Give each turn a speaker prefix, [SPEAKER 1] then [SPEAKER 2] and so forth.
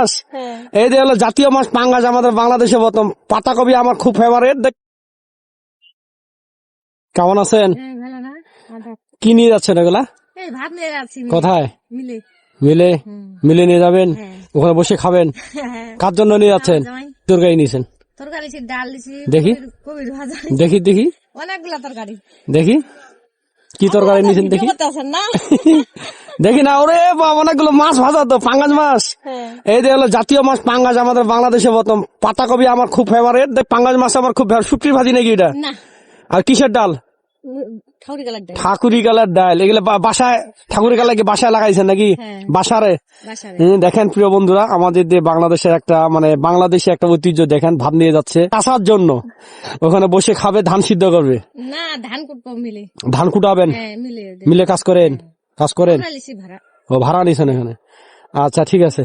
[SPEAKER 1] মাছ, এই যে হলো জাতীয় মাছ পাঙ্গাস, আমাদের বাংলাদেশে প্রথম। পাতাকপি আমার খুব ফেভারিট। কেমন আছেন? কি নিয়ে যাচ্ছেন এগুলা? কোথায়? মিলে মিলে নিয়ে যাবেন, ওখানে বসে খাবেন। কার জন্য নিয়ে যাচ্ছেন? তরকারি নিয়েছেন? দেখি দেখি দেখি
[SPEAKER 2] অনেকগুলা তরকারি
[SPEAKER 1] দেখি কি তরকারি নিয়েছেন দেখি দেখি না। ওরে বাবা, অনেকগুলো মাছ ভাজা তো, পাঙ্গাস মাছ। এই যে হলো জাতীয় মাছ পাঙ্গাস, আমাদের বাংলাদেশে প্রথম। পাতাকপি আমার খুব ফেভারিট। পাঙ্গাস মাছ আমার খুব শুটকির ভাজি নাকি এটা? আর কিসের ডাল? ঠাকুরি কালার ডাল। এগুলো বাসায় ঠাকুরি কালার কি বাসায় লাগাইছেন নাকি? বাসারে। দেখেন প্রিয় বন্ধুরা, আমাদের যে বাংলাদেশের একটা মানে বাংলাদেশে একটা ঐতিহ্য দেখেন, ভাত নিয়ে যাচ্ছে কাঁচার জন্য, ওখানে বসে খাবে, ধান সিদ্ধ করবে।
[SPEAKER 2] না,
[SPEAKER 1] ধান কুটাবেন, মিলে কাজ করেন। ও ভাড়া নিছেন এখানে? আচ্ছা ঠিক আছে।